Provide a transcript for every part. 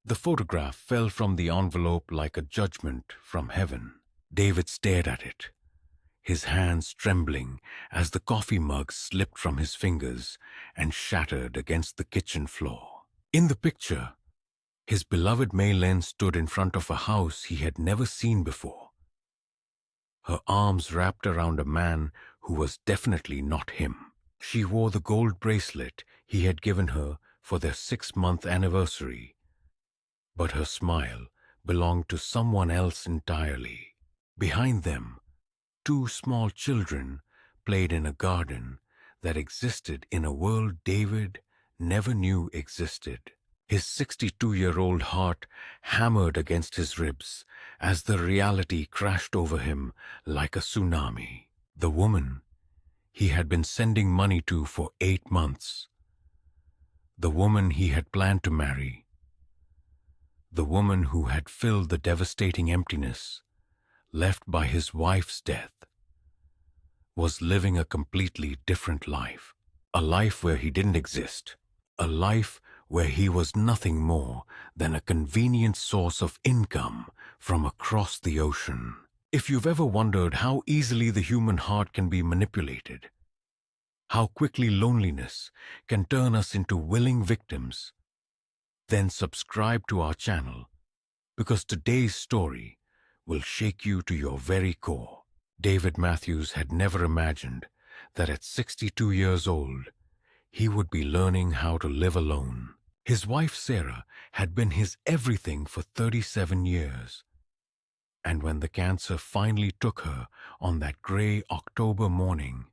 The photograph fell from the envelope like a judgment from heaven. David stared at it, his hands trembling as the coffee mug slipped from his fingers and shattered against the kitchen floor. In the picture, his beloved Mei Lin stood in front of a house he had never seen before, her arms wrapped around a man who was definitely not him. She wore the gold bracelet he had given her for their 6-month anniversary, but her smile belonged to someone else entirely. Behind them, 2 small children played in a garden that existed in a world David never knew existed. His 62-year-old heart hammered against his ribs as the reality crashed over him like a tsunami. The woman he had been sending money to for 8 months. The woman he had planned to marry. The woman who had filled the devastating emptiness left by his wife's death, was living a completely different life. A life where he didn't exist. A life where he was nothing more than a convenient source of income from across the ocean. If you've ever wondered how easily the human heart can be manipulated, how quickly loneliness can turn us into willing victims, then subscribe to our channel, because today's story will shake you to your very core. David Matthews had never imagined that at 62 years old, he would be learning how to live alone. His wife Sarah had been his everything for 37 years. And when the cancer finally took her on that gray October morning,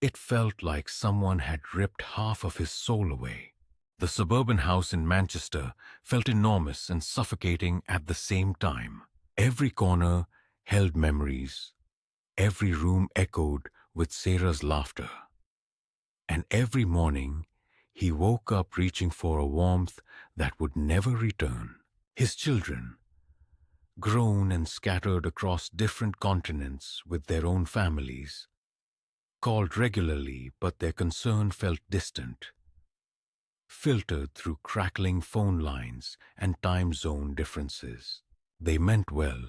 it felt like someone had ripped half of his soul away. The suburban house in Manchester felt enormous and suffocating at the same time. Every corner held memories. Every room echoed with Sarah's laughter. And every morning, he woke up reaching for a warmth that would never return. His children, grown and scattered across different continents with their own families, called regularly, but their concern felt distant, filtered through crackling phone lines and time zone differences. They meant well,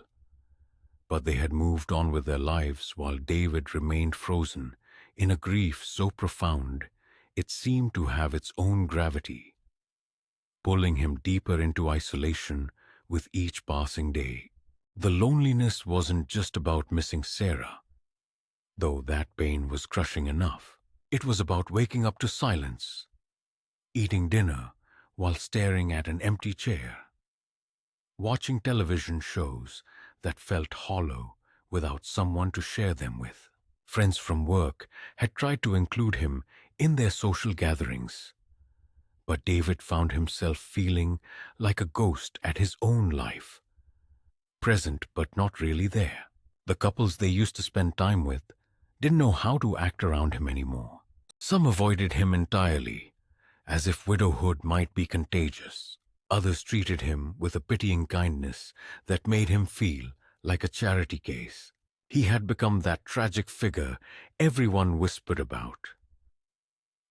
but they had moved on with their lives while David remained frozen in a grief so profound it seemed to have its own gravity, pulling him deeper into isolation with each passing day. The loneliness wasn't just about missing Sarah, though that pain was crushing enough. It was about waking up to silence, eating dinner while staring at an empty chair, watching television shows that felt hollow without someone to share them with. Friends from work had tried to include him in their social gatherings, but David found himself feeling like a ghost at his own life, present but not really there. The couples they used to spend time with didn't know how to act around him anymore. Some avoided him entirely, as if widowhood might be contagious. Others treated him with a pitying kindness that made him feel like a charity case. He had become that tragic figure everyone whispered about.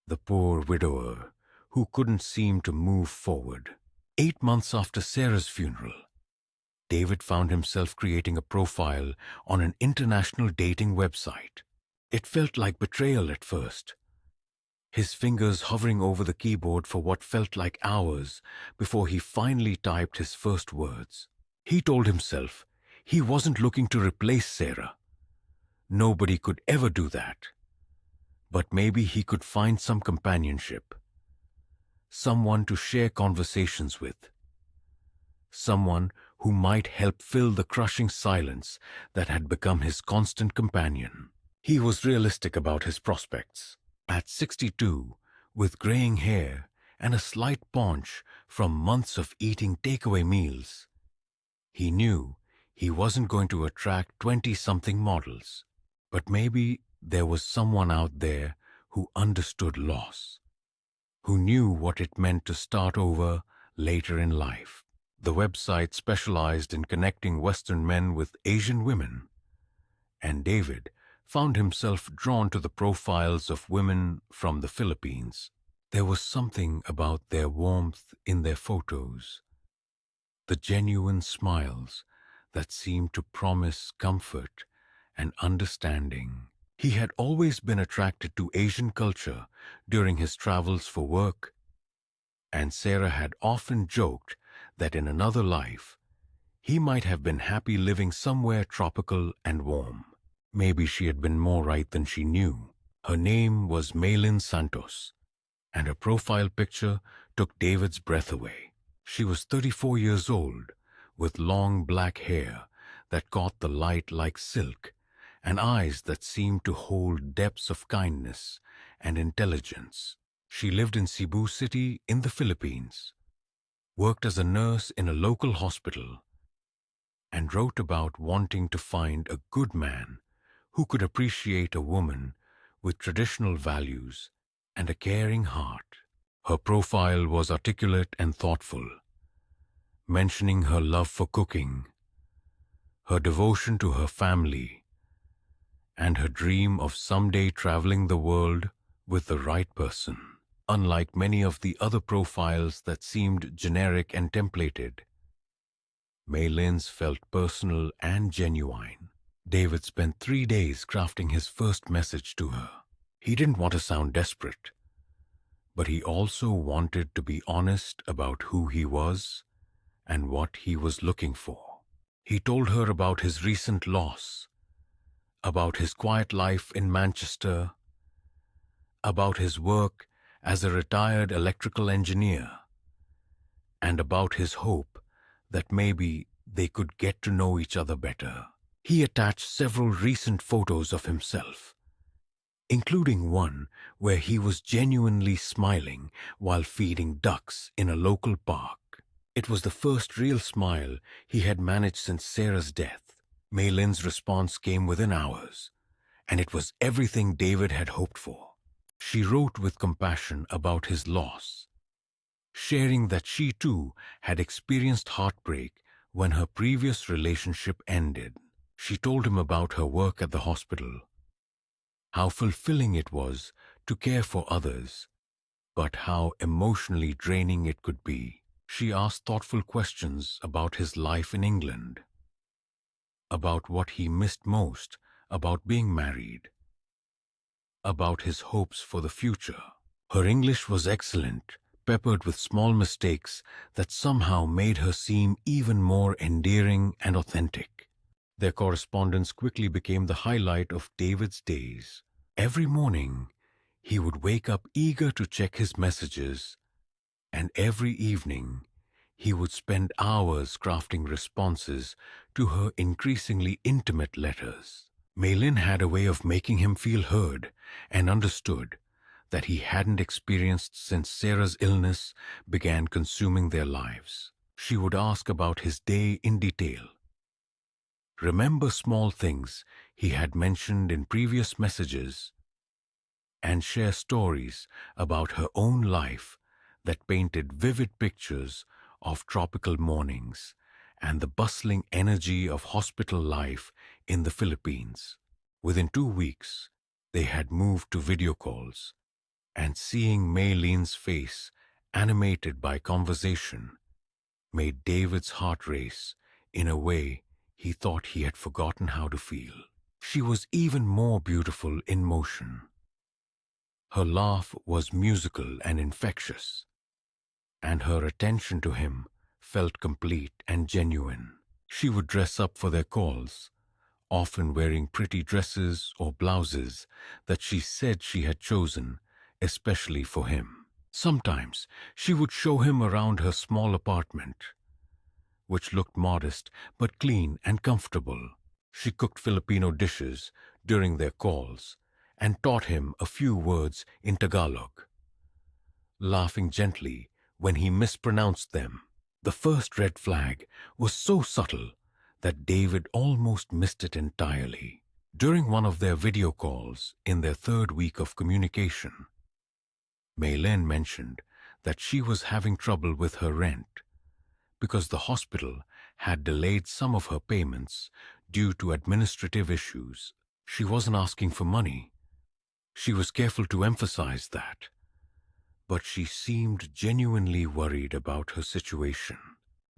The poor widower who couldn't seem to move forward. 8 months after Sarah's funeral, David found himself creating a profile on an international dating website. It felt like betrayal at first, his fingers hovering over the keyboard for what felt like hours before he finally typed his first words. He told himself he wasn't looking to replace Sarah. Nobody could ever do that. But maybe he could find some companionship, someone to share conversations with, someone who might help fill the crushing silence that had become his constant companion. He was realistic about his prospects. At 62, with graying hair and a slight paunch from months of eating takeaway meals, he knew he wasn't going to attract 20-something models. But maybe there was someone out there who understood loss, who knew what it meant to start over later in life. The website specialized in connecting Western men with Asian women, and David found himself drawn to the profiles of women from the Philippines. There was something about their warmth in their photos, the genuine smiles that seemed to promise comfort and understanding. He had always been attracted to Asian culture during his travels for work, and Sarah had often joked that in another life he might have been happy living somewhere tropical and warm. Maybe she had been more right than she knew. Her name was Mei Lin Santos, and her profile picture took David's breath away. She was 34 years old, with long black hair that caught the light like silk, and eyes that seemed to hold depths of kindness and intelligence. She lived in Cebu City in the Philippines, worked as a nurse in a local hospital, and wrote about wanting to find a good man who could appreciate a woman with traditional values and a caring heart. Her profile was articulate and thoughtful, mentioning her love for cooking, her devotion to her family, and her dream of someday traveling the world with the right person. Unlike many of the other profiles that seemed generic and templated, Mei Lin's felt personal and genuine. David spent 3 days crafting his first message to her. He didn't want to sound desperate, but he also wanted to be honest about who he was and what he was looking for. He told her about his recent loss, about his quiet life in Manchester, about his work as a retired electrical engineer, and about his hope that maybe they could get to know each other better. He attached several recent photos of himself, including one where he was genuinely smiling while feeding ducks in a local park. It was the first real smile he had managed since Sarah's death. Mei Lin's response came within hours, and it was everything David had hoped for. She wrote with compassion about his loss, sharing that she too had experienced heartbreak when her previous relationship ended. She told him about her work at the hospital, how fulfilling it was to care for others, but how emotionally draining it could be. She asked thoughtful questions about his life in England, about what he missed most about being married, about his hopes for the future. Her English was excellent, peppered with small mistakes that somehow made her seem even more endearing and authentic. Their correspondence quickly became the highlight of David's days. Every morning, he would wake up eager to check his messages, and every evening, he would spend hours crafting responses to her increasingly intimate letters. Mei Lin had a way of making him feel heard and understood that he hadn't experienced since Sarah's illness began consuming their lives. She would ask about his day in detail, remember small things he had mentioned in previous messages, and share stories about her own life that painted vivid pictures of tropical mornings and the bustling energy of hospital life in the Philippines. Within 2 weeks, they had moved to video calls, and seeing Mei Lin's face animated by conversation made David's heart race in a way he thought he had forgotten how to feel. She was even more beautiful in motion. Her laugh was musical and infectious, and her attention to him felt complete and genuine. She would dress up for their calls, often wearing pretty dresses or blouses that she said she had chosen especially for him. Sometimes she would show him around her small apartment, which looked modest but clean and comfortable. She cooked Filipino dishes during their calls and taught him a few words in Tagalog, laughing gently when he mispronounced them. The first red flag was so subtle that David almost missed it entirely. During one of their video calls in their third week of communication, Mei Lin mentioned that she was having trouble with her rent because the hospital had delayed some of her payments due to administrative issues. She wasn't asking for money. She was careful to emphasize that, but she seemed genuinely worried about her situation.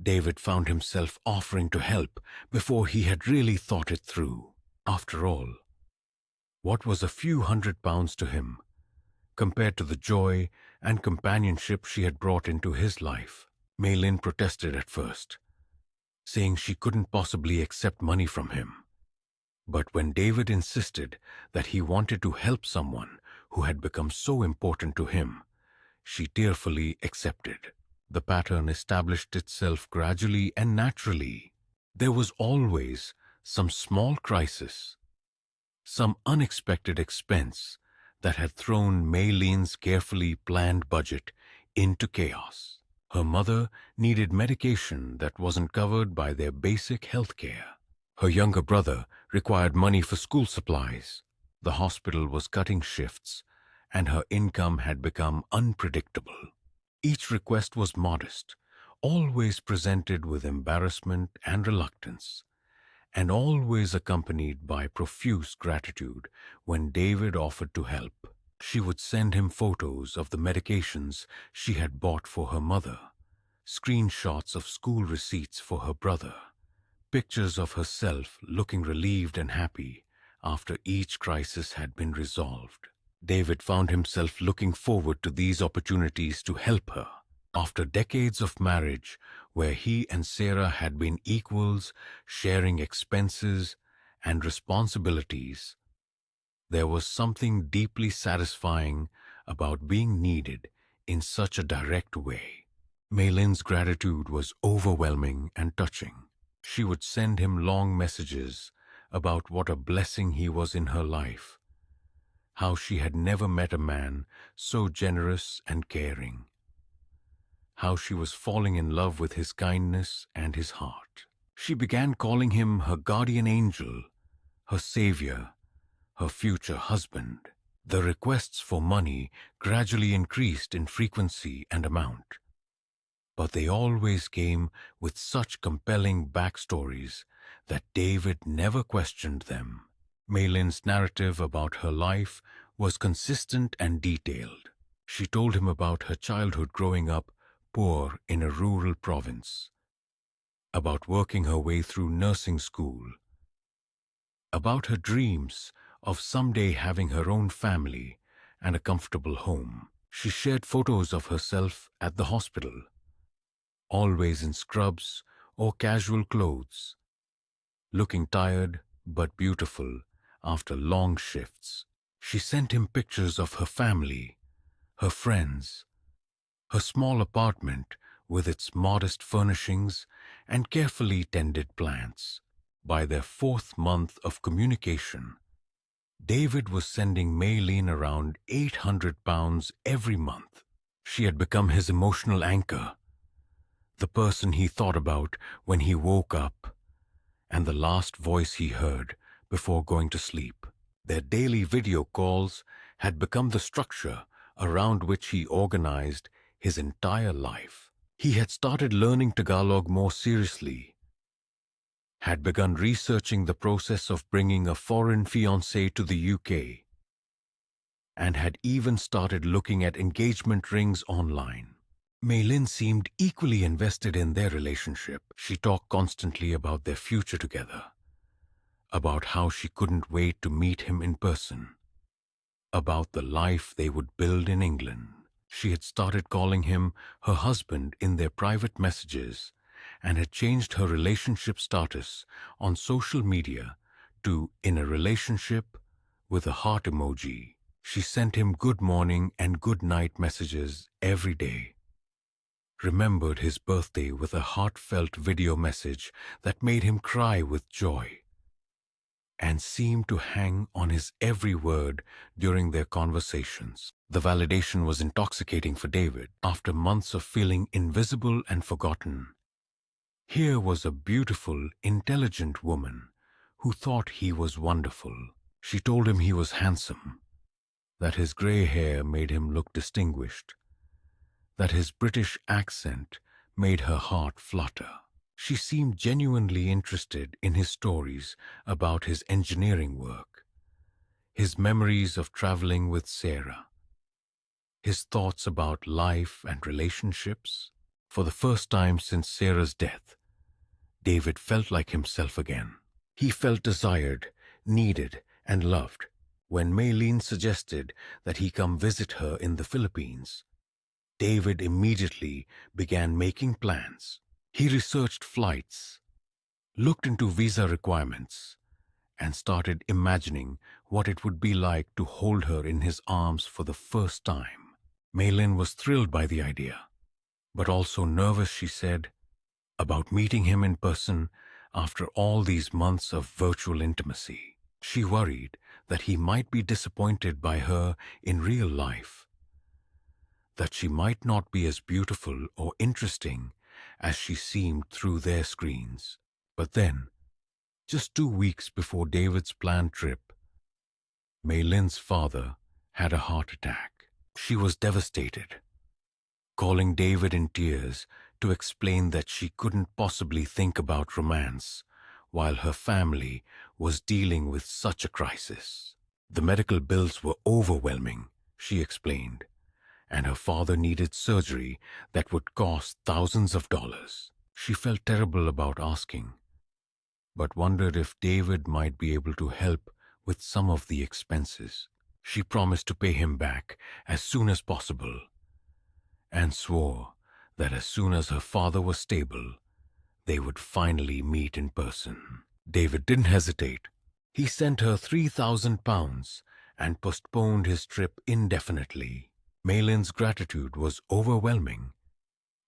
David found himself offering to help before he had really thought it through. After all, what was a few £100 to him compared to the joy and companionship she had brought into his life? Mei Lin protested at first, saying she couldn't possibly accept money from him. But when David insisted that he wanted to help someone who had become so important to him, she tearfully accepted. The pattern established itself gradually and naturally. There was always some small crisis, some unexpected expense that had thrown Mei Lin's carefully planned budget into chaos. Her mother needed medication that wasn't covered by their basic health care. Her younger brother required money for school supplies. The hospital was cutting shifts, and her income had become unpredictable. Each request was modest, always presented with embarrassment and reluctance, and always accompanied by profuse gratitude when David offered to help. She would send him photos of the medications she had bought for her mother, screenshots of school receipts for her brother, pictures of herself looking relieved and happy after each crisis had been resolved. David found himself looking forward to these opportunities to help her. After decades of marriage, where he and Sarah had been equals, sharing expenses and responsibilities, there was something deeply satisfying about being needed in such a direct way. Mei Lin's gratitude was overwhelming and touching. She would send him long messages about what a blessing he was in her life, how she had never met a man so generous and caring, how she was falling in love with his kindness and his heart. She began calling him her guardian angel, her savior, her future husband. The requests for money gradually increased in frequency and amount, but they always came with such compelling backstories that David never questioned them. Mei Lin's narrative about her life was consistent and detailed. She told him about her childhood growing up poor in a rural province, about working her way through nursing school, about her dreams of someday having her own family and a comfortable home. She shared photos of herself at the hospital, always in scrubs or casual clothes, looking tired but beautiful after long shifts. She sent him pictures of her family, her friends, her small apartment with its modest furnishings and carefully tended plants. By their 4th month of communication, David was sending Mei Lin around £800 every month. She had become his emotional anchor, the person he thought about when he woke up, and the last voice he heard before going to sleep. Their daily video calls had become the structure around which he organized his entire life. He had started learning Tagalog more seriously, had begun researching the process of bringing a foreign fiancé to the UK, and had even started looking at engagement rings online. Mei Lin seemed equally invested in their relationship. She talked constantly about their future together, about how she couldn't wait to meet him in person, about the life they would build in England. She had started calling him her husband in their private messages and had changed her relationship status on social media to "in a relationship" with a heart emoji. She sent him good morning and good night messages every day, remembered his birthday with a heartfelt video message that made him cry with joy, and seemed to hang on his every word during their conversations. The validation was intoxicating for David. After months of feeling invisible and forgotten, here was a beautiful, intelligent woman who thought he was wonderful. She told him he was handsome, that his grey hair made him look distinguished, that his British accent made her heart flutter. She seemed genuinely interested in his stories about his engineering work, his memories of traveling with Sarah, his thoughts about life and relationships. For the first time since Sarah's death, David felt like himself again. He felt desired, needed, and loved. When Mei Lin suggested that he come visit her in the Philippines, David immediately began making plans. He researched flights, looked into visa requirements, and started imagining what it would be like to hold her in his arms for the first time. Mei Lin was thrilled by the idea, but also nervous, she said, about meeting him in person after all these months of virtual intimacy. She worried that he might be disappointed by her in real life, that she might not be as beautiful or interesting as she seemed through their screens. But then, just 2 weeks before David's planned trip, Mei Lin's father had a heart attack. She was devastated, calling David in tears to explain that she couldn't possibly think about romance while her family was dealing with such a crisis. The medical bills were overwhelming, she explained, and her father needed surgery that would cost thousands of dollars. She felt terrible about asking, but wondered if David might be able to help with some of the expenses. She promised to pay him back as soon as possible, and swore that as soon as her father was stable, they would finally meet in person. David didn't hesitate. He sent her £3,000 and postponed his trip indefinitely. Mei Lin's gratitude was overwhelming,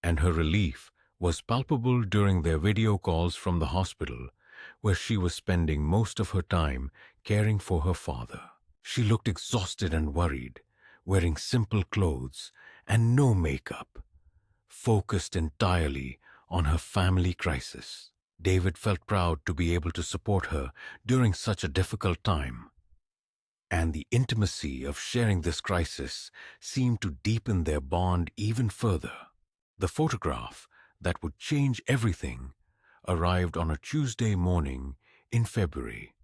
and her relief was palpable during their video calls from the hospital, where she was spending most of her time caring for her father. She looked exhausted and worried, wearing simple clothes and no makeup, focused entirely on her family crisis. David felt proud to be able to support her during such a difficult time, and the intimacy of sharing this crisis seemed to deepen their bond even further. The photograph that would change everything arrived on a Tuesday morning in February,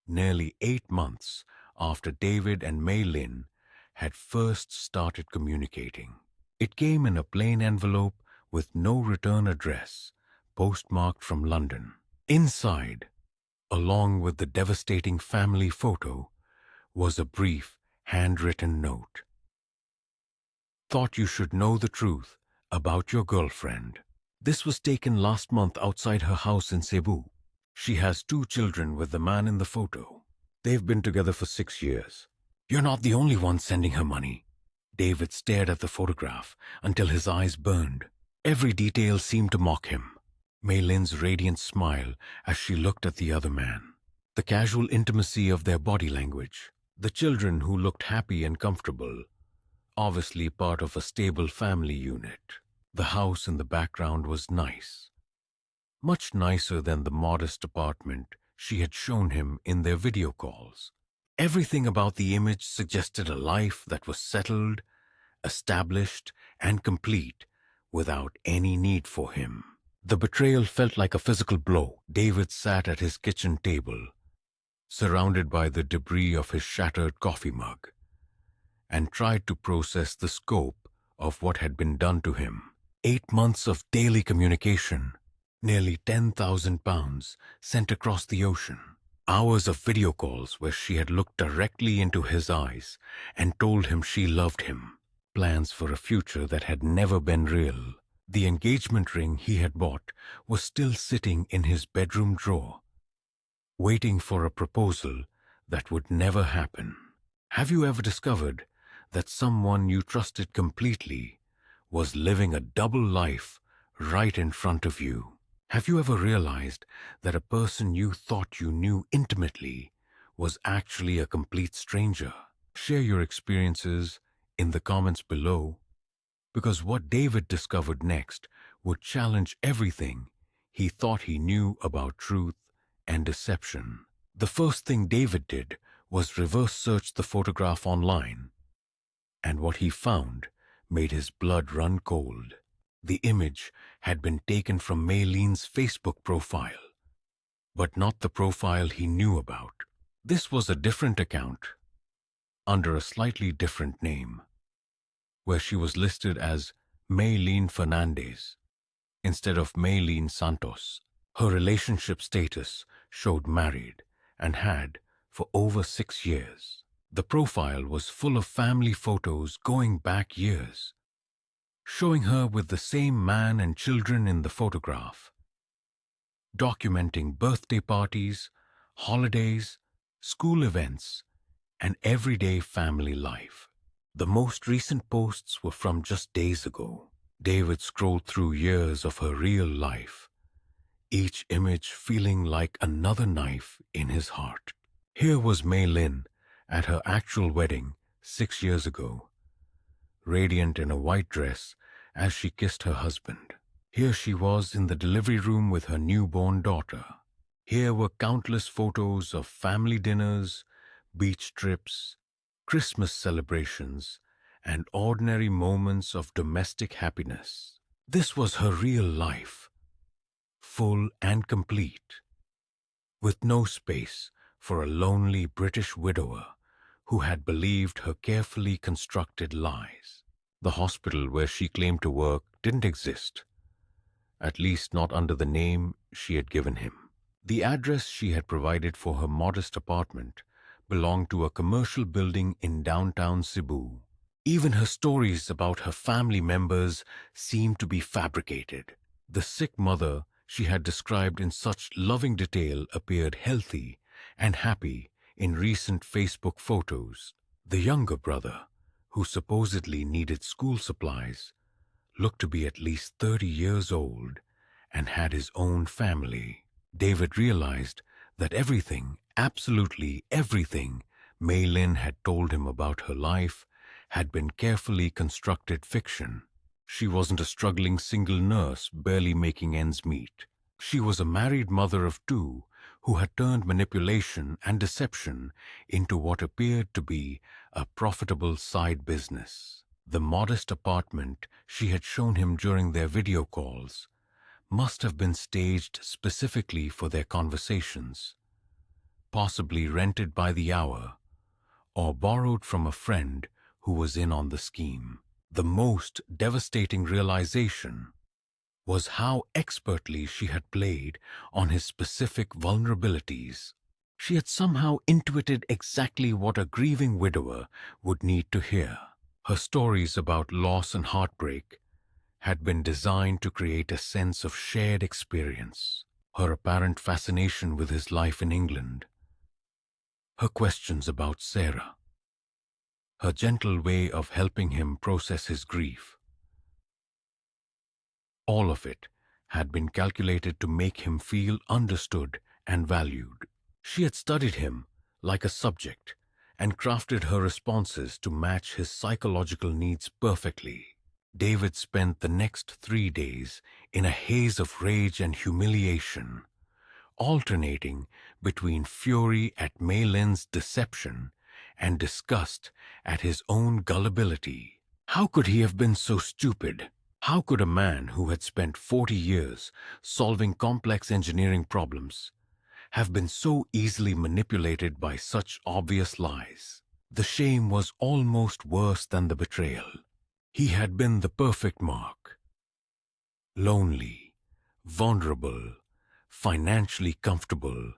nearly 8 months after David and Mei Lin had first started communicating. It came in a plain envelope with no return address, postmarked from London. Inside, along with the devastating family photo, was a brief, handwritten note. Thought you should know the truth about your girlfriend. This was taken last month outside her house in Cebu. She has 2 children with the man in the photo. They've been together for 6 years. You're not the only one sending her money. David stared at the photograph until his eyes burned. Every detail seemed to mock him. Mei Lin's radiant smile as she looked at the other man. The casual intimacy of their body language. The children who looked happy and comfortable, obviously part of a stable family unit. The house in the background was nice, much nicer than the modest apartment she had shown him in their video calls. Everything about the image suggested a life that was settled, established, and complete without any need for him. The betrayal felt like a physical blow. David sat at his kitchen table, surrounded by the debris of his shattered coffee mug, and tried to process the scope of what had been done to him. 8 months of daily communication, nearly £10,000 sent across the ocean. Hours of video calls where she had looked directly into his eyes and told him she loved him. Plans for a future that had never been real. The engagement ring he had bought was still sitting in his bedroom drawer, waiting for a proposal that would never happen. Have you ever discovered that someone you trusted completely was living a double life right in front of you? Have you ever realized that a person you thought you knew intimately was actually a complete stranger? Share your experiences in the comments below, because what David discovered next would challenge everything he thought he knew about truth and deception. The first thing David did was reverse search the photograph online, and what he found made his blood run cold. The image had been taken from Mei Lin's Facebook profile, but not the profile he knew about. This was a different account, under a slightly different name, where she was listed as Mei Lin Fernandez instead of Mei Lin Santos. Her relationship status showed married and had for over 6 years. The profile was full of family photos going back years, showing her with the same man and children in the photograph, documenting birthday parties, holidays, school events, and everyday family life. The most recent posts were from just days ago. David scrolled through years of her real life, each image feeling like another knife in his heart. Here was Mei Lin at her actual wedding 6 years ago, radiant in a white dress as she kissed her husband. Here she was in the delivery room with her newborn daughter. Here were countless photos of family dinners, beach trips, Christmas celebrations, and ordinary moments of domestic happiness. This was her real life, full and complete, with no space for a lonely British widower who had believed her carefully constructed lies. The hospital where she claimed to work didn't exist, at least not under the name she had given him. The address she had provided for her modest apartment belonged to a commercial building in downtown Cebu. Even her stories about her family members seemed to be fabricated. The sick mother she had described in such loving detail appeared healthy and happy in recent Facebook photos. The younger brother, who supposedly needed school supplies, looked to be at least 30 years old and had his own family. David realized that everything, absolutely everything, Mei Lin had told him about her life had been carefully constructed fiction. She wasn't a struggling single nurse barely making ends meet. She was a married mother of two who had turned manipulation and deception into what appeared to be a profitable side business. The modest apartment she had shown him during their video calls must have been staged specifically for their conversations, possibly rented by the hour or borrowed from a friend who was in on the scheme. The most devastating realization was how expertly she had played on his specific vulnerabilities. She had somehow intuited exactly what a grieving widower would need to hear. Her stories about loss and heartbreak had been designed to create a sense of shared experience. Her apparent fascination with his life in England, her questions about Sarah, her gentle way of helping him process his grief. All of it had been calculated to make him feel understood and valued. She had studied him like a subject and crafted her responses to match his psychological needs perfectly. David spent the next 3 days in a haze of rage and humiliation, alternating between fury at Mei Lin's deception and disgust at his own gullibility. How could he have been so stupid? How could a man who had spent 40 years solving complex engineering problems have been so easily manipulated by such obvious lies? The shame was almost worse than the betrayal. He had been the perfect mark. Lonely, vulnerable, financially comfortable,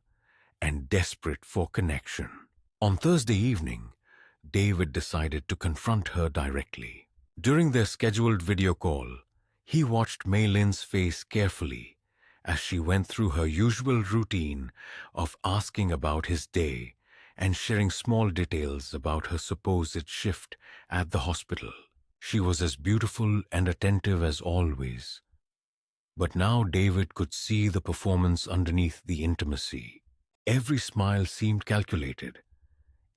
and desperate for connection. On Thursday evening, David decided to confront her directly. During their scheduled video call, he watched Mei Lin's face carefully as she went through her usual routine of asking about his day and sharing small details about her supposed shift at the hospital. She was as beautiful and attentive as always, but now David could see the performance underneath the intimacy. Every smile seemed calculated.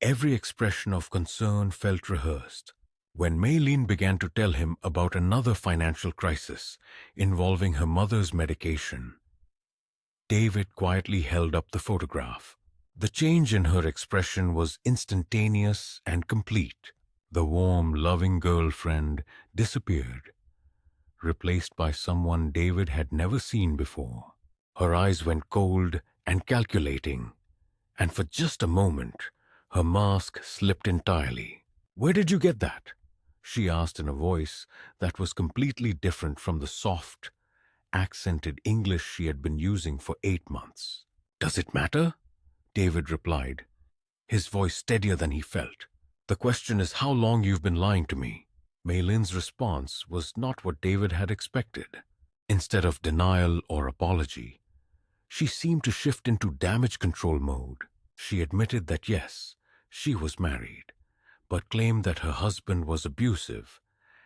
Every expression of concern felt rehearsed. When Mei Lin began to tell him about another financial crisis involving her mother's medication, David quietly held up the photograph. The change in her expression was instantaneous and complete. The warm, loving girlfriend disappeared, replaced by someone David had never seen before. Her eyes went cold and calculating, and for just a moment, her mask slipped entirely. "Where did you get that?" she asked in a voice that was completely different from the soft, accented English she had been using for 8 months. "Does it matter?" David replied, his voice steadier than he felt. "The question is how long you've been lying to me." Mei Lin's response was not what David had expected. Instead of denial or apology, she seemed to shift into damage control mode. She admitted that yes, she was married, but claimed that her husband was abusive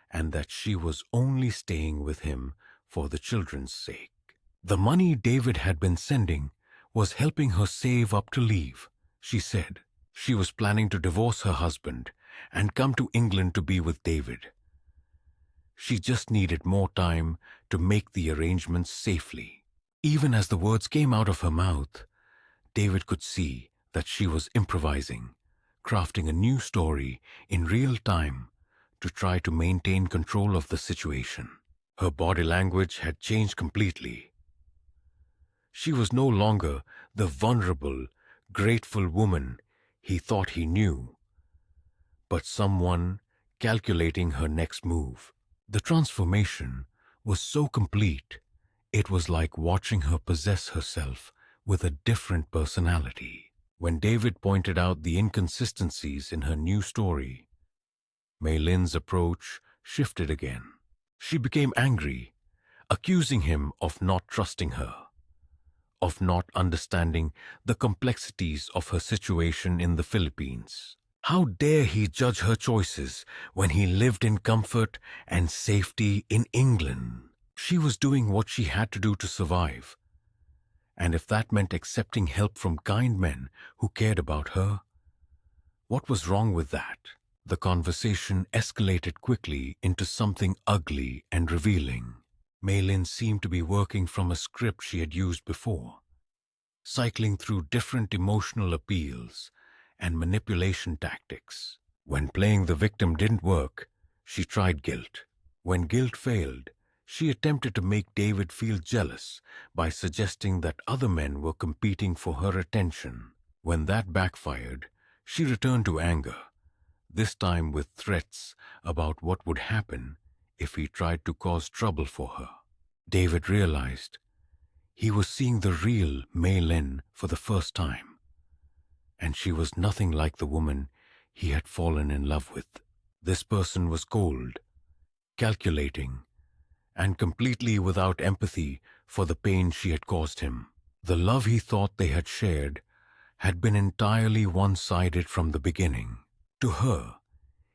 and that she was only staying with him for the children's sake. The money David had been sending was helping her save up to leave, she said. She was planning to divorce her husband and come to England to be with David. She just needed more time to make the arrangements safely. Even as the words came out of her mouth, David could see that she was improvising, crafting a new story in real time to try to maintain control of the situation. Her body language had changed completely. She was no longer the vulnerable, grateful woman he thought he knew, but someone calculating her next move. The transformation was so complete, it was like watching her possess herself with a different personality. When David pointed out the inconsistencies in her new story, Mei Lin's approach shifted again. She became angry, accusing him of not trusting her, of not understanding the complexities of her situation in the Philippines. How dare he judge her choices when he lived in comfort and safety in England? She was doing what she had to do to survive, and if that meant accepting help from kind men who cared about her, what was wrong with that? The conversation escalated quickly into something ugly and revealing. Mei Lin seemed to be working from a script she had used before, cycling through different emotional appeals and manipulation tactics. When playing the victim didn't work, she tried guilt. When guilt failed, she attempted to make David feel jealous by suggesting that other men were competing for her attention. When that backfired, she returned to anger, this time with threats about what would happen if he tried to cause trouble for her. David realized he was seeing the real Mei Lin for the first time, and she was nothing like the woman he had fallen in love with. This person was cold, calculating, and completely without empathy for the pain she had caused him. The love he thought they had shared had been entirely one-sided from the beginning. To her,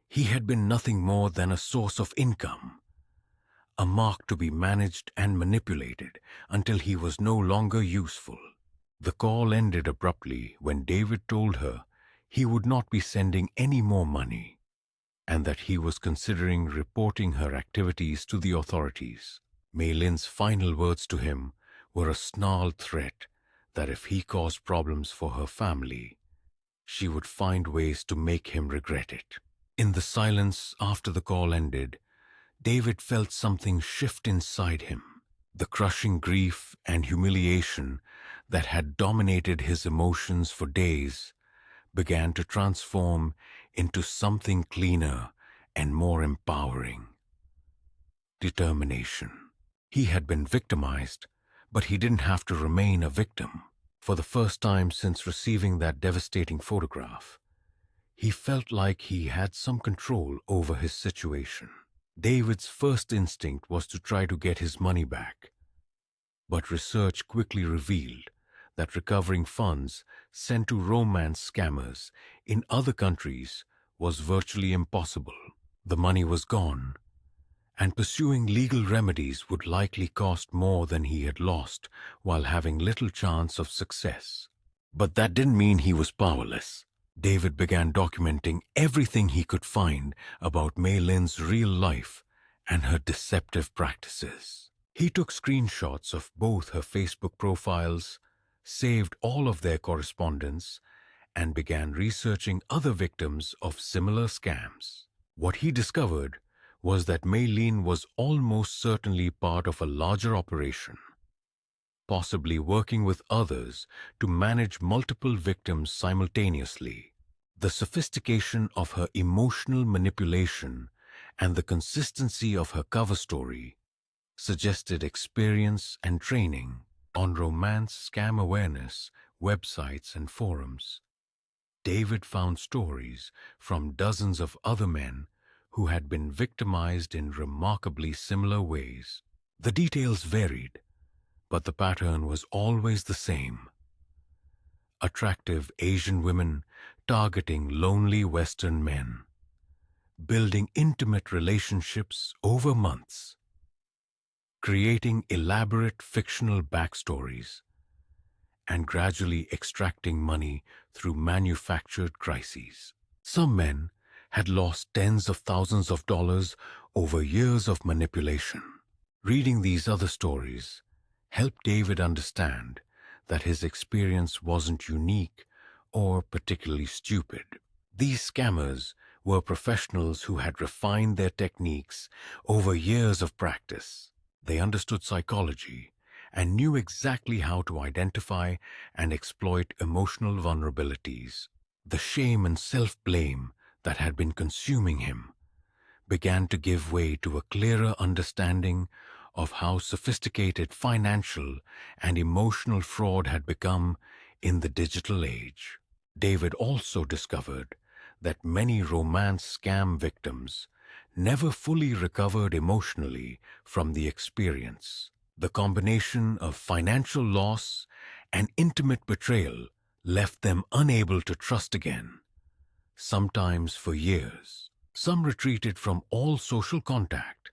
he had been nothing more than a source of income, a mark to be managed and manipulated until he was no longer useful. The call ended abruptly when David told her he would not be sending any more money, and that he was considering reporting her activities to the authorities. Mei Lin's final words to him were a snarled threat that if he caused problems for her family, she would find ways to make him regret it. In the silence after the call ended, David felt something shift inside him. The crushing grief and humiliation that had dominated his emotions for days began to transform into something cleaner and more empowering. Determination. He had been victimized, but he didn't have to remain a victim. For the first time since receiving that devastating photograph, he felt like he had some control over his situation. David's first instinct was to try to get his money back, but research quickly revealed that recovering funds sent to romance scammers in other countries was virtually impossible. The money was gone, and pursuing legal remedies would likely cost more than he had lost while having little chance of success. But that didn't mean he was powerless. David began documenting everything he could find about Mei Lin's real life and her deceptive practices. He took screenshots of both her Facebook profiles, saved all of their correspondence, and began researching other victims of similar scams. What he discovered was that Mei Lin was almost certainly part of a larger operation, possibly working with others to manage multiple victims simultaneously. The sophistication of her emotional manipulation and the consistency of her cover story suggested experience and training on romance scam awareness websites and forums. David found stories from dozens of other men who had been victimized in remarkably similar ways. The details varied, but the pattern was always the same. Attractive Asian women targeting lonely Western men, building intimate relationships over months, creating elaborate fictional backstories, and gradually extracting money through manufactured crises. Some men had lost tens of thousands of dollars over years of manipulation. Reading these other stories helped David understand that his experience wasn't unique or particularly stupid. These scammers were professionals who had refined their techniques over years of practice. They understood psychology and knew exactly how to identify and exploit emotional vulnerabilities. The shame and self-blame that had been consuming him began to give way to a clearer understanding of how sophisticated financial and emotional fraud had become in the digital age. David also discovered that many romance scam victims never fully recovered emotionally from the experience. The combination of financial loss and intimate betrayal left them unable to trust again, sometimes for years. Some retreated from all social contact,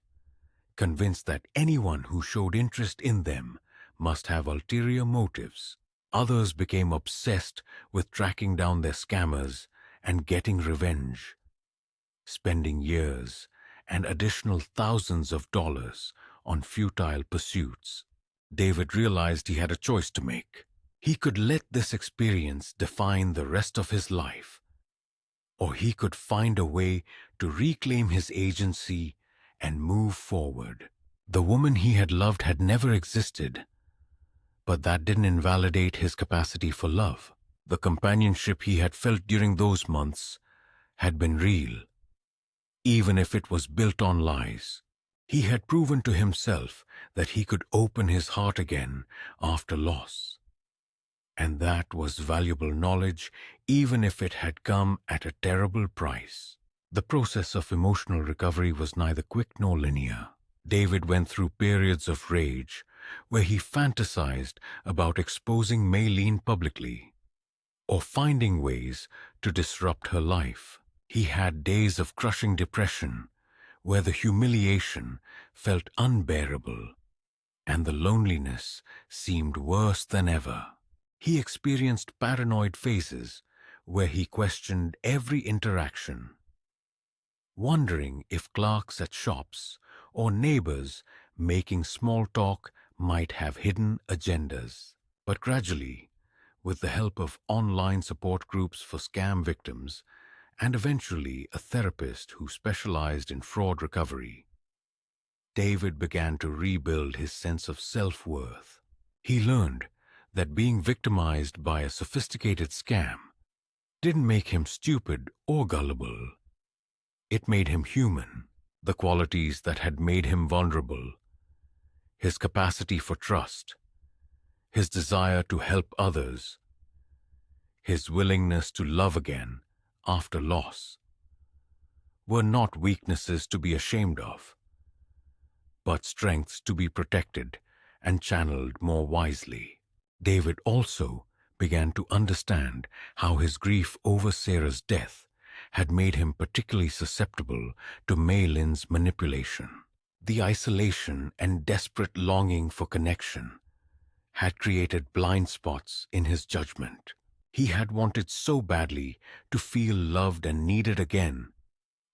convinced that anyone who showed interest in them must have ulterior motives. Others became obsessed with tracking down their scammers and getting revenge, spending years and additional thousands of dollars on futile pursuits. David realized he had a choice to make. He could let this experience define the rest of his life, or he could find a way to reclaim his agency and move forward. The woman he had loved had never existed, but that didn't invalidate his capacity for love. The companionship he had felt during those months had been real, even if it was built on lies. He had proven to himself that he could open his heart again after loss. And that was valuable knowledge, even if it had come at a terrible price. The process of emotional recovery was neither quick nor linear. David went through periods of rage where he fantasized about exposing Mei Lin publicly or finding ways to disrupt her life. He had days of crushing depression where the humiliation felt unbearable and the loneliness seemed worse than ever. He experienced paranoid phases where he questioned every interaction, wondering if clerks at shops or neighbors making small talk might have hidden agendas. But gradually, with the help of online support groups for scam victims and eventually a therapist who specialized in fraud recovery, David began to rebuild his sense of self-worth. He learned that being victimized by a sophisticated scam didn't make him stupid or gullible. It made him human. The qualities that had made him vulnerable, his capacity for trust, his desire to help others, his willingness to love again after loss, were not weaknesses to be ashamed of, but strengths to be protected and channeled more wisely. David also began to understand how his grief over Sarah's death had made him particularly susceptible to Mei Lin's manipulation. The isolation and desperate longing for connection had created blind spots in his judgment. He had wanted so badly to feel loved and needed again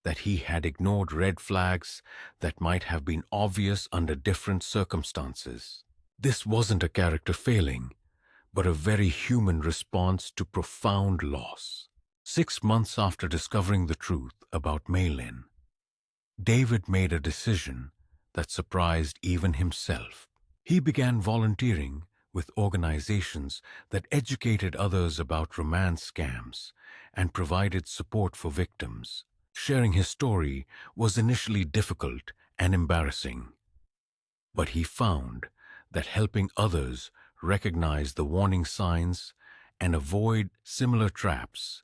that he had ignored red flags that might have been obvious under different circumstances. This wasn't a character failing, but a very human response to profound loss. 6 months after discovering the truth about Mei Lin, David made a decision that surprised even himself. He began volunteering with organizations that educated others about romance scams and provided support for victims. Sharing his story was initially difficult and embarrassing, but he found that helping others recognize the warning signs and avoid similar traps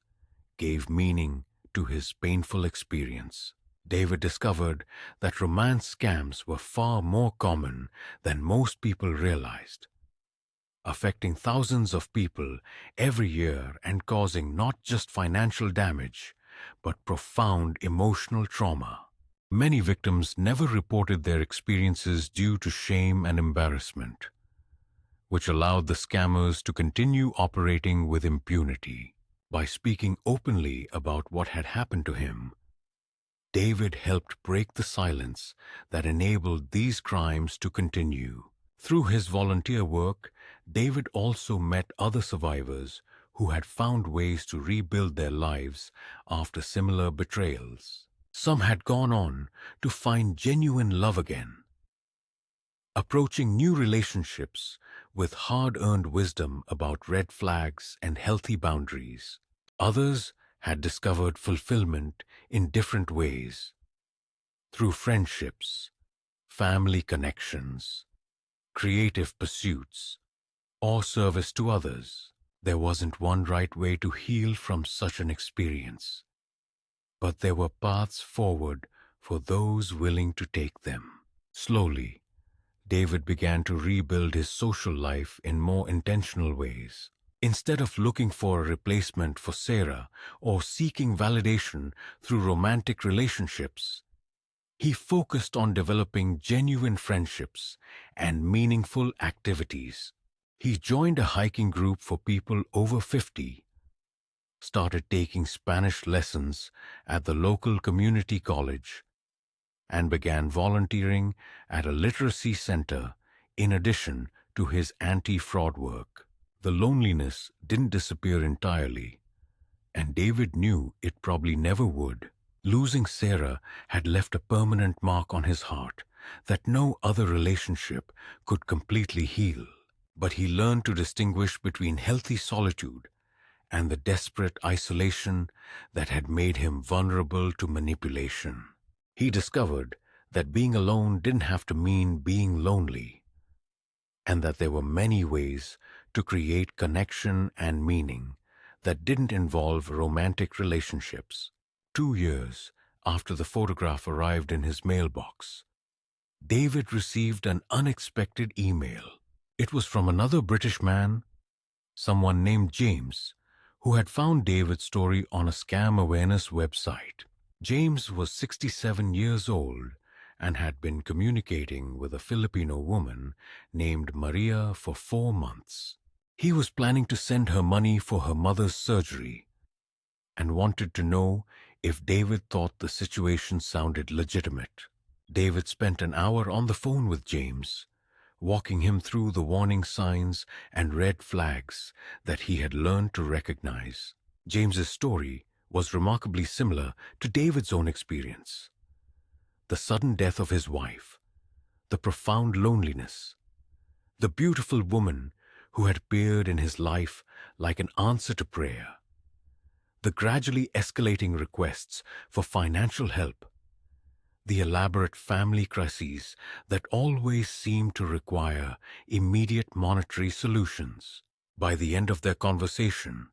gave meaning to his painful experience. David discovered that romance scams were far more common than most people realized, affecting thousands of people every year and causing not just financial damage, but profound emotional trauma. Many victims never reported their experiences due to shame and embarrassment, which allowed the scammers to continue operating with impunity. By speaking openly about what had happened to him, David helped break the silence that enabled these crimes to continue. Through his volunteer work, David also met other survivors who had found ways to rebuild their lives after similar betrayals. Some had gone on to find genuine love again, approaching new relationships with hard-earned wisdom about red flags and healthy boundaries. Others had discovered fulfillment in different ways, through friendships, family connections, creative pursuits, or service to others. There wasn't one right way to heal from such an experience, but there were paths forward for those willing to take them. Slowly, David began to rebuild his social life in more intentional ways. Instead of looking for a replacement for Sarah or seeking validation through romantic relationships, he focused on developing genuine friendships and meaningful activities. He joined a hiking group for people over 50, started taking Spanish lessons at the local community college, and began volunteering at a literacy center in addition to his anti-fraud work. The loneliness didn't disappear entirely, and David knew it probably never would. Losing Sarah had left a permanent mark on his heart that no other relationship could completely heal. But he learned to distinguish between healthy solitude and the desperate isolation that had made him vulnerable to manipulation. He discovered that being alone didn't have to mean being lonely, and that there were many ways to create connection and meaning that didn't involve romantic relationships. 2 years after the photograph arrived in his mailbox, David received an unexpected email. It was from another British man, someone named James, who had found David's story on a scam awareness website. James was 67 years old and had been communicating with a Filipino woman named Maria for 4 months. He was planning to send her money for her mother's surgery and wanted to know if David thought the situation sounded legitimate. David spent an hour on the phone with James, walking him through the warning signs and red flags that he had learned to recognize. James's story was remarkably similar to David's own experience. The sudden death of his wife, the profound loneliness, the beautiful woman who had appeared in his life like an answer to prayer, the gradually escalating requests for financial help, the elaborate family crises that always seemed to require immediate monetary solutions. By the end of their conversation,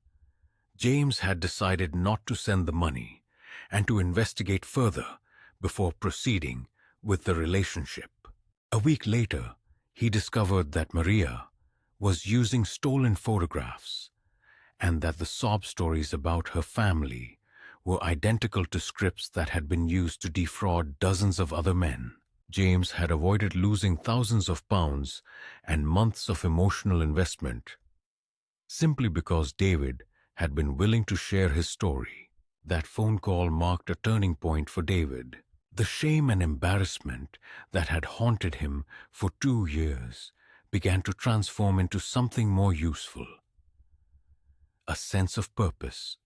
James had decided not to send the money and to investigate further before proceeding with the relationship. A week later, he discovered that Maria was using stolen photographs and that the sob stories about her family were identical to scripts that had been used to defraud dozens of other men. James had avoided losing thousands of pounds and months of emotional investment simply because David had been willing to share his story. That phone call marked a turning point for David. The shame and embarrassment that had haunted him for 2 years began to transform into something more useful: a sense of purpose.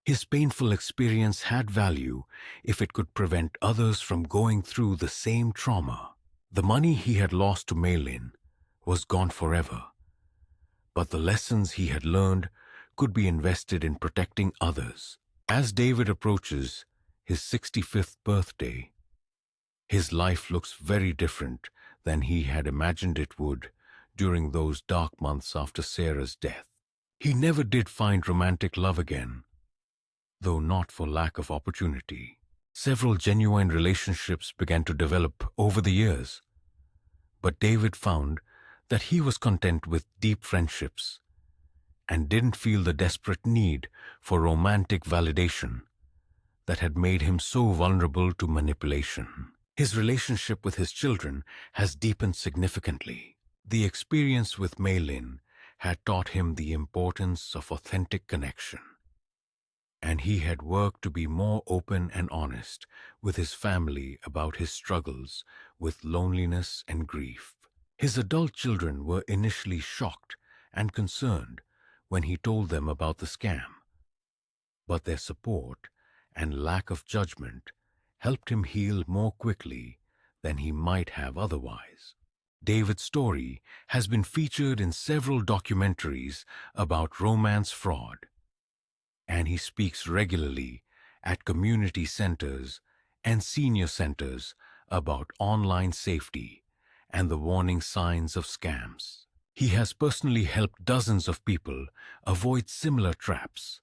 His painful experience had value if it could prevent others from going through the same trauma. The money he had lost to Mei Lin was gone forever, but the lessons he had learned could be invested in protecting others. As David approaches his 65th birthday. His life looks very different than he had imagined it would during those dark months after Sarah's death. He never did find romantic love again, though not for lack of opportunity. Several genuine relationships began to develop over the years, but David found that he was content with deep friendships and didn't feel the desperate need for romantic validation that had made him so vulnerable to manipulation. His relationship with his children has deepened significantly. The experience with Mei Lin had taught him the importance of authentic connection, and he had worked to be more open and honest with his family about his struggles with loneliness and grief. His adult children were initially shocked and concerned when he told them about the scam, but their support and lack of judgment helped him heal more quickly than he might have otherwise. David's story has been featured in several documentaries about romance fraud, and he speaks regularly at community centers and senior centers about online safety and the warning signs of scams. He has personally helped dozens of people avoid similar traps,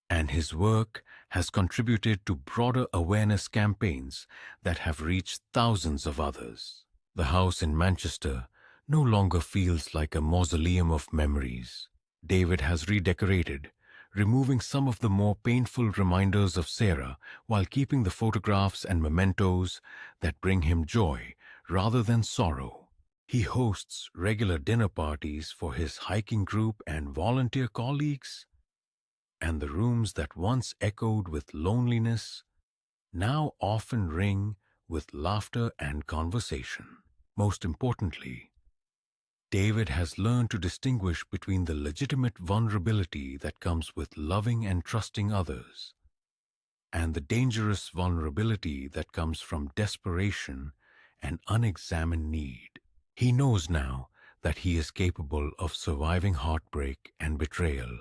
and his work has contributed to broader awareness campaigns that have reached thousands of others. The house in Manchester no longer feels like a mausoleum of memories. David has redecorated, removing some of the more painful reminders of Sarah while keeping the photographs and mementos that bring him joy rather than sorrow. He hosts regular dinner parties for his hiking group and volunteer colleagues, and the rooms that once echoed with loneliness now often ring with laughter and conversation. Most importantly, David has learned to distinguish between the legitimate vulnerability that comes with loving and trusting others and the dangerous vulnerability that comes from desperation and unexamined need. He knows now that he is capable of surviving heartbreak and betrayal,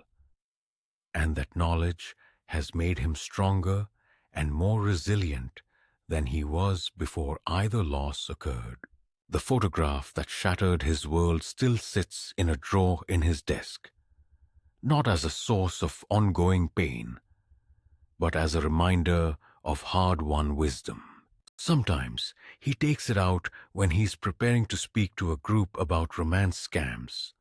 and that knowledge has made him stronger and more resilient than he was before either loss occurred. The photograph that shattered his world still sits in a drawer in his desk, not as a source of ongoing pain, but as a reminder of hard-won wisdom. Sometimes he takes it out when he's preparing to speak to a group about romance scams,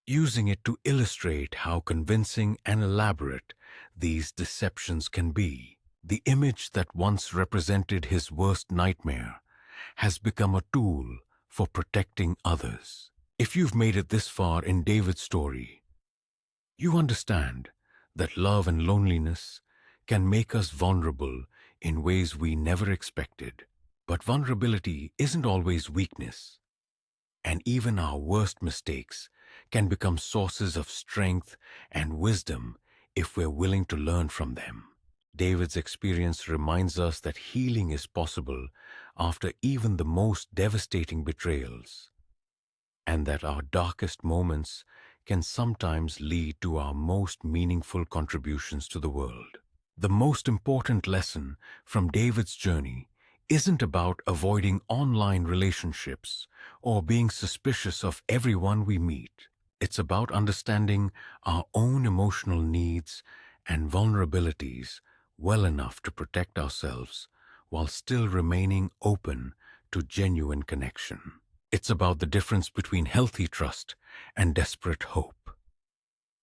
using it to illustrate how convincing and elaborate these deceptions can be. The image that once represented his worst nightmare has become a tool for protecting others. If you've made it this far in David's story, you understand that love and loneliness can make us vulnerable in ways we never expected. But vulnerability isn't always weakness, and even our worst mistakes can become sources of strength and wisdom if we're willing to learn from them. David's experience reminds us that healing is possible after even the most devastating betrayals, and that our darkest moments can sometimes lead to our most meaningful contributions to the world. The most important lesson from David's journey isn't about avoiding online relationships or being suspicious of everyone we meet. It's about understanding our own emotional needs and vulnerabilities well enough to protect ourselves while still remaining open to genuine connection. It's about the difference between healthy trust and desperate hope,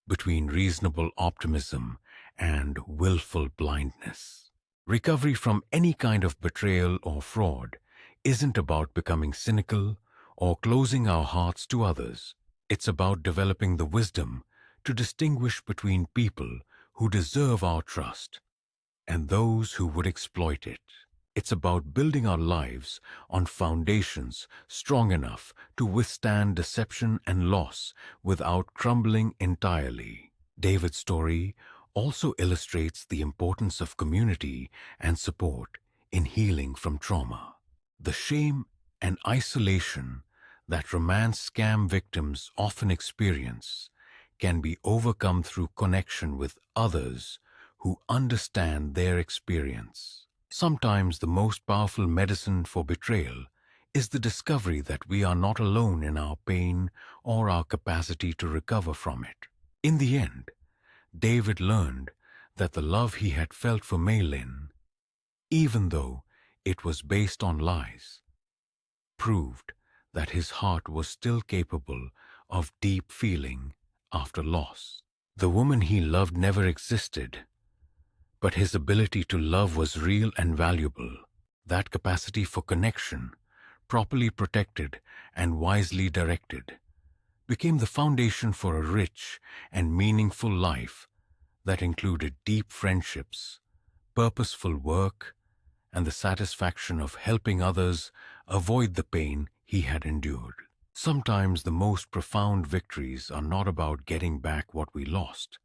between reasonable optimism and willful blindness. Recovery from any kind of betrayal or fraud isn't about becoming cynical or closing our hearts to others. It's about developing the wisdom to distinguish between people who deserve our trust and those who would exploit it. It's about building our lives on foundations strong enough to withstand deception and loss without crumbling entirely. David's story also illustrates the importance of community and support in healing from trauma. The shame and isolation that romance scam victims often experience can be overcome through connection with others who understand their experience. Sometimes the most powerful medicine for betrayal is the discovery that we are not alone in our pain or our capacity to recover from it. In the end, David learned that the love he had felt for Mei Lin, even though it was based on lies, proved that his heart was still capable of deep feeling after loss. The woman he loved never existed, but his ability to love was real and valuable. That capacity for connection, properly protected and wisely directed, became the foundation for a rich and meaningful life that included deep friendships, purposeful work, and the satisfaction of helping others avoid the pain he had endured. Sometimes the most profound victories are not about getting back what we lost,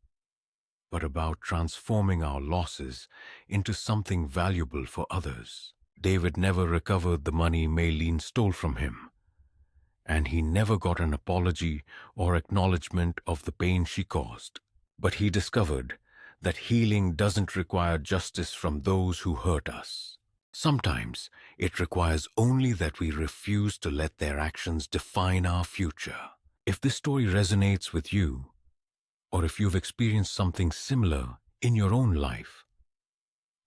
but about transforming our losses into something valuable for others. David never recovered the money Mei Lin stole from him, and he never got an apology or acknowledgement of the pain she caused. But he discovered that healing doesn't require justice from those who hurt us. Sometimes it requires only that we refuse to let their actions define our future. If this story resonates with you, or if you've experienced something similar in your own life,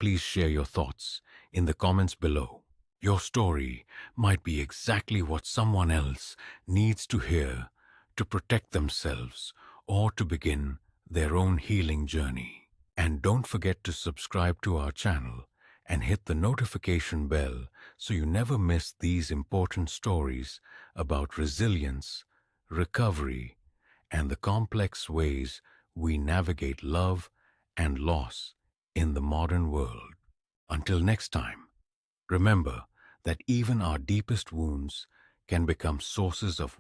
please share your thoughts in the comments below. Your story might be exactly what someone else needs to hear to protect themselves or to begin their own healing journey. And don't forget to subscribe to our channel and hit the notification bell so you never miss these important stories about resilience, recovery, and the complex ways we navigate love and loss in the modern world. Until next time, remember that even our deepest wounds can become sources of